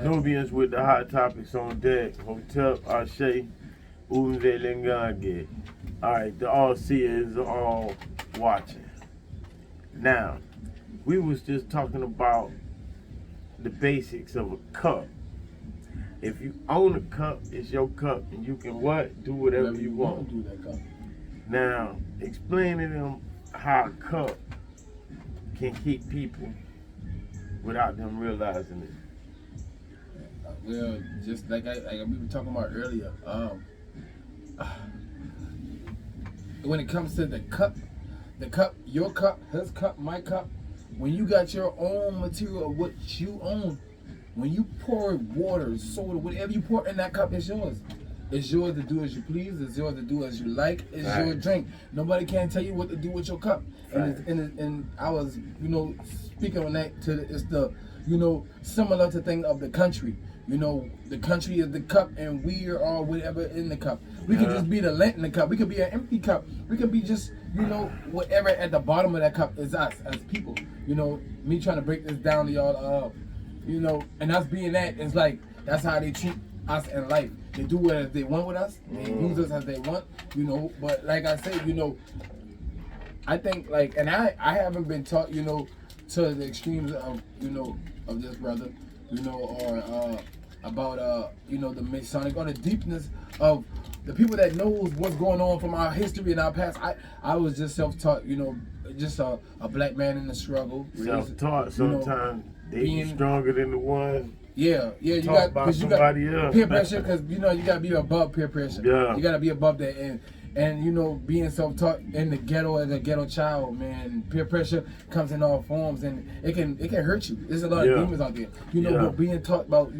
Nubians with the hot topics on deck. Hotel Ashe, Unze Lengange. Alright, the all seers are all watching. Now, we was just talking about the basics of a cup. If you own a cup, it's your cup, and you can what? Do whatever you want. Do that cup. Now, explain to them how a cup can keep people without them realizing it. Well, just like we were talking about earlier, when it comes to the cup, your cup, his cup, my cup, when you got your own material of what you own, when you pour water, soda, whatever you pour in that cup, it's yours. It's yours to do as you please. It's yours to do as you like. It's your drink. Nobody can tell you what to do with your cup. And I was, speaking on that it's the, similar to thing of the country. The country is the cup, and we are all whatever in the cup. We could just be the lint in the cup. We could be an empty cup. We could be just, whatever at the bottom of that cup is us as people. Me trying to break this down to y'all, and us being that, it's like, that's how they treat us in life. They do whatever they want with us. They use us as they want, But like I say, I think and I haven't been taught, to the extremes of, of this brother, or about the Masonic or the deepness of the people that knows what's going on from our history and our past. I was just self-taught, just a black man in the struggle. Self-taught sometimes they be stronger than the one. Yeah, you got else. Peer pressure, because you gotta be above peer pressure. Yeah, you gotta be above that, and being self-taught in the ghetto as a ghetto child, man, peer pressure comes in all forms, and it can hurt you. There's a lot of demons out there, But being taught about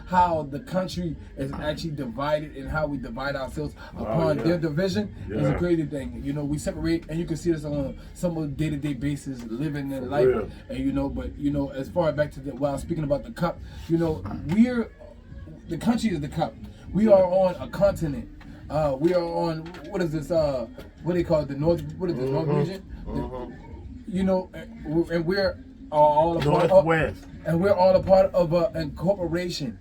how the country is actually divided and how we divide ourselves upon their division is a crazy thing. We separate, and you can see this on some of the day-to-day basis, living in life, and but as far back to what I was speaking about the cup, the country is the cup. We are on a continent. We are on, what is this, what they call it, the North, what is this, North region? And we're all a part Northwest. And we're all a part of a corporation.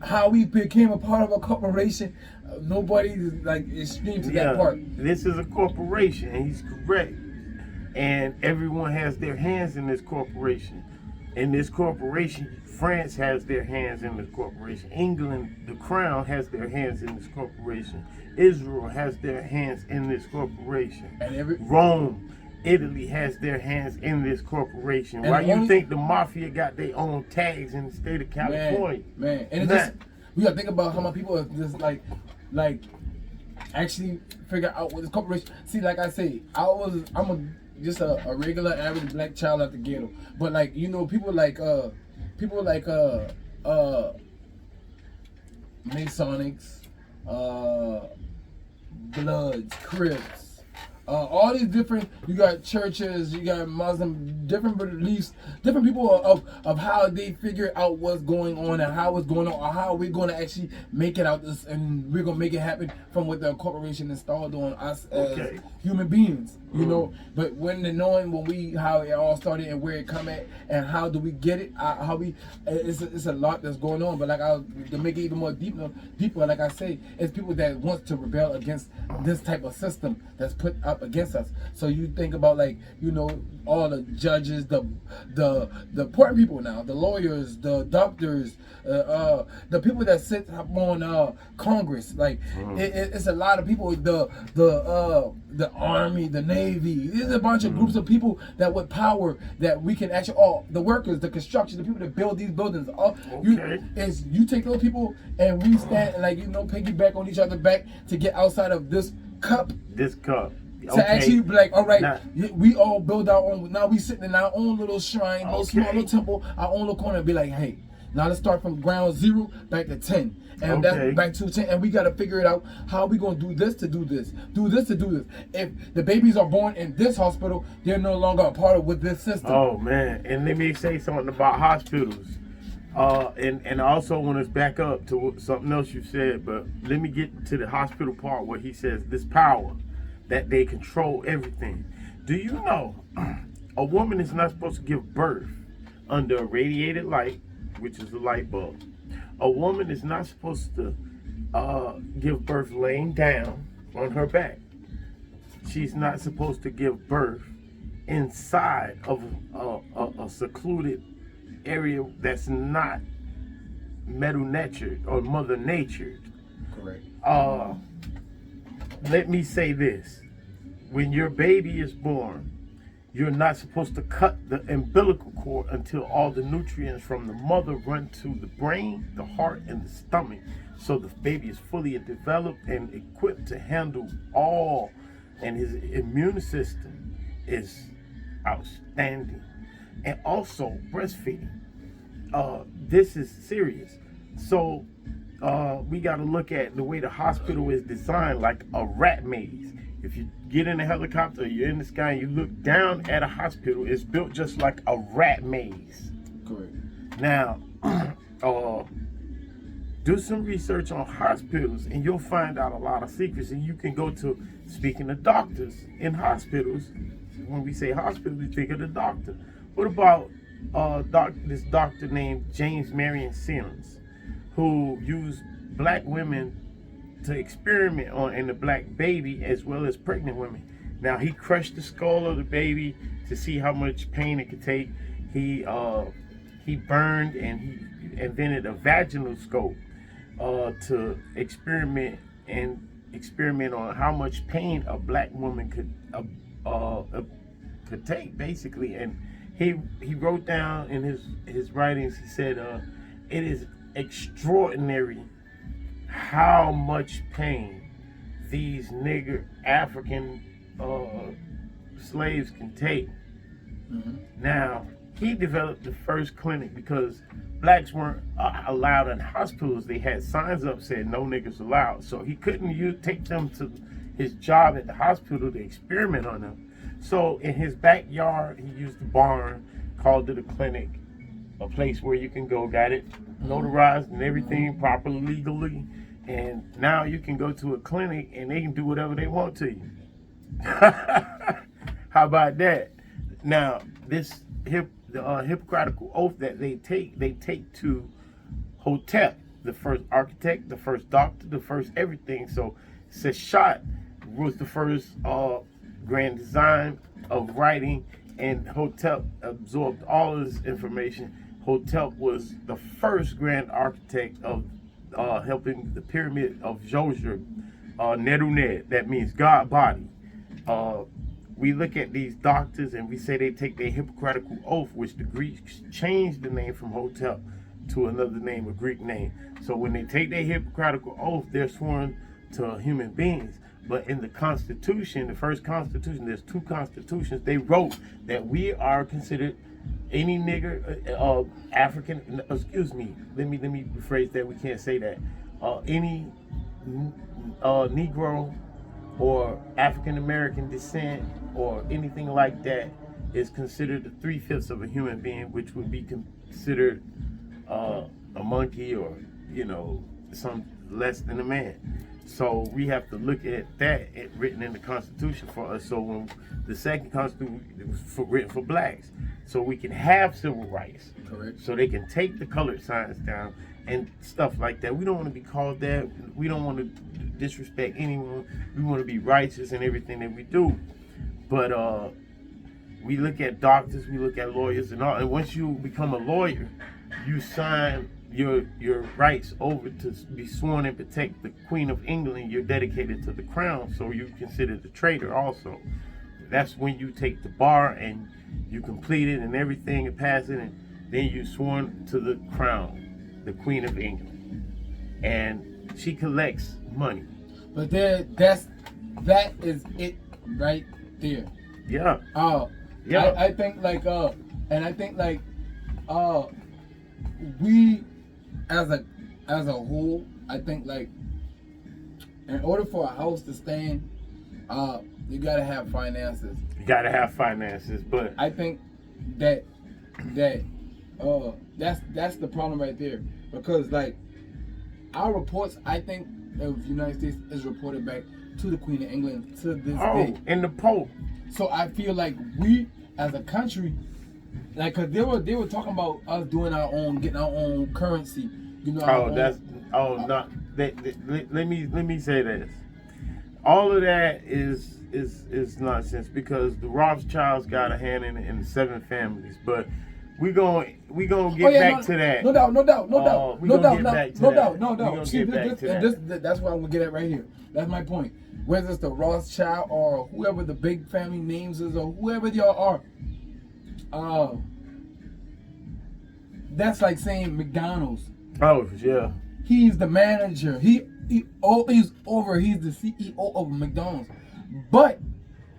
How we became a part of a corporation, nobody is extreme to that part. This is a corporation, and he's correct. And everyone has their hands in this corporation. In this corporation, France has their hands in this corporation. England, the crown, has their hands in this corporation. Israel has their hands in this corporation. And Rome, Italy has their hands in this corporation. Why you think the mafia got their own tags in the state of California? Man. And we gotta think about how many people are just like actually figure out what this corporation. See, like I say, I'm just a regular average black child at the ghetto. But people like Masonics, Bloods, Crips, all these different, you got churches, you got Muslim, different beliefs, different people of how they figure out what's going on and how it's going on, or how we're going to actually make it out this, and we're going to make it happen from what the corporation installed on us as human beings, But when how it all started and where it come at and how do we get it, it's a lot that's going on. But to make it even more deeper, like I say, it's people that want to rebel against this type of system that's put up against us. So you think about all the judges, the important people now, the lawyers, the doctors, the people that sit up on Congress. It's a lot of people. The army, the navy. There's a bunch of groups of people that with power that we can actually. The workers, the construction, the people that build these buildings. You take those people and we stand and piggyback on each other back to get outside of this cup. To actually be all right, we all build our own. Now we sitting in our own little shrine, little small little temple, our own little corner, and be like, hey, now let's start from ground zero back to 10. And that's back to 10. And we got to figure it out how we going to do this to do this. Do this to do this. If the babies are born in this hospital, they're no longer a part of with this system. Oh, man. And let me say something about hospitals. And I also want to back up to something else you said, but let me get to the hospital part where he says this power that they control everything. Do you know a woman is not supposed to give birth under a radiated light, which is a light bulb, A woman is not supposed to give birth laying down on her back. She's not supposed to give birth inside of a secluded area that's not metal natured or mother natured. Correct. Let me say this. When your baby is born, you're not supposed to cut the umbilical cord until all the nutrients from the mother run to the brain, the heart, and the stomach. So the baby is fully developed and equipped to handle all, and his immune system is outstanding. And also breastfeeding. This is serious. So we got to look at the way the hospital is designed like a rat maze. If you get in a helicopter, you're in the sky, and you look down at a hospital, it's built just like a rat maze. Correct. Now, do some research on hospitals, and you'll find out a lot of secrets. And you can go to, speaking to doctors in hospitals. When we say hospital, we think of the doctor. What about this doctor named James Marion Sims, who used black women to experiment on in the black baby as well as pregnant women? Now, he crushed the skull of the baby to see how much pain it could take. He burned, and he invented a vaginal scope to experiment on how much pain a black woman could take, basically. And he wrote down in his writings, he said, it is extraordinary how much pain these nigger African slaves can take. Mm-hmm. Now, he developed the first clinic because blacks weren't allowed in hospitals. They had signs up saying no niggas allowed. So he couldn't take them to his job at the hospital to experiment on them. So in his backyard, he used the barn, called it a clinic, a place where you can go, got it notarized and everything properly legally. And now you can go to a clinic and they can do whatever they want to you. How about that? Now, this Hippocratical oath that they take to Hotep, the first architect, the first doctor, the first everything. So Seshat was the first grand design of writing, and Hotep absorbed all of this information. Hotep was the first grand architect of helping the pyramid of Djoser, Nerunet, that means God body. We look at these doctors and we say they take their Hippocratical oath, which the Greeks changed the name from Hotep to another name, a Greek name. So when they take their Hippocratical oath, they're sworn to human beings. But in the Constitution, the first Constitution, there's two constitutions, they wrote that we are considered any nigger, African, excuse me, let me rephrase that, we can't say that. Any Negro or African American descent or anything like that is considered 3/5 of a human being, which would be considered a monkey or, some less than a man. So we have to look at that written in the Constitution for us. So when the second Constitution was written for blacks, so we can have civil rights. Correct. So they can take the colored signs down and stuff like that. We don't want to be called that. We don't want to disrespect anyone. We want to be righteous in everything that we do. But we look at doctors, we look at lawyers and all. And once you become a lawyer, you sign your rights over to be sworn and protect the Queen of England. You're dedicated to the crown, so you're considered a traitor also. That's when you take the bar and you complete it and everything and pass it, and then you're sworn to the crown, the Queen of England. And she collects money. But that is it right there. Yeah. Yeah. I think we as a whole, I think in order for a house to stand, you gotta have finances. You gotta have finances, but I think that's the problem right there, because our reports, I think, of the United States is reported back to the Queen of England to this day. And the Pope. So I feel like we as a country, cause they were talking about us doing our own, getting our own currency, You know. Let me say this. All of that is nonsense because the Rothschilds got a hand in the 7 families, but we gonna get back to that. No doubt. See, that. that's what I'm gonna get at right here. That's my point. Whether it's the Rothschild or whoever the big family names is or whoever y'all are, that's like saying McDonald's. Oh yeah. He's the manager. He's the CEO of McDonald's. But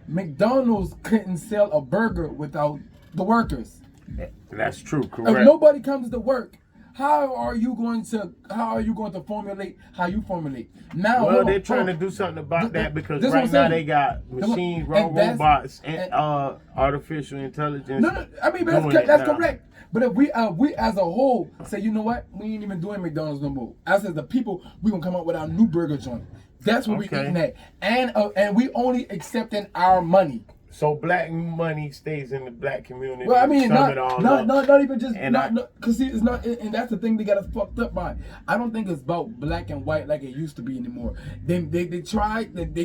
McDonald's couldn't sell a burger without the workers. That's true, correct. If nobody comes to work, how are you going to formulate how you formulate? Now, well, they're trying to do something about that because right now they got machines, robots, and artificial intelligence. No, I mean that's correct. But if we as a whole say, you know what, we ain't even doing McDonald's no more. As the people, we gonna come up with our new burger joint. That's what we eating at, and we only accepting our money. So black money stays in the black community. Well, I mean, not even just and because see, it's not, and that's the thing they got us fucked up by. I don't think it's about black and white like it used to be anymore. They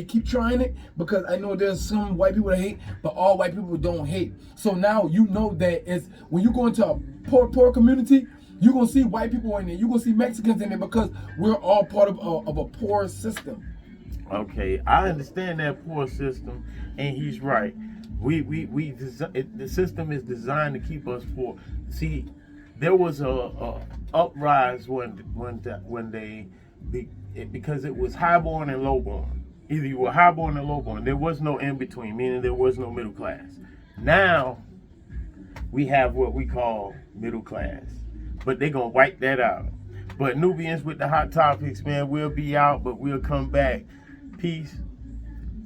keep trying it because I know there's some white people that hate, but all white people don't hate. So now you know that it's when you go into a poor community, you're gonna see white people in there, you're gonna see Mexicans in there because we're all part of a poor system. Okay, I understand that poor system, and he's right. The system is designed to keep us poor. See, there was a uprise because it was highborn and lowborn. Either you were highborn or lowborn. There was no in between, meaning there was no middle class. Now we have what we call middle class, but they're gonna wipe that out. But Nubians with the hot topics, man, we'll be out, but we'll come back. Peace.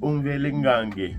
Umvelingange.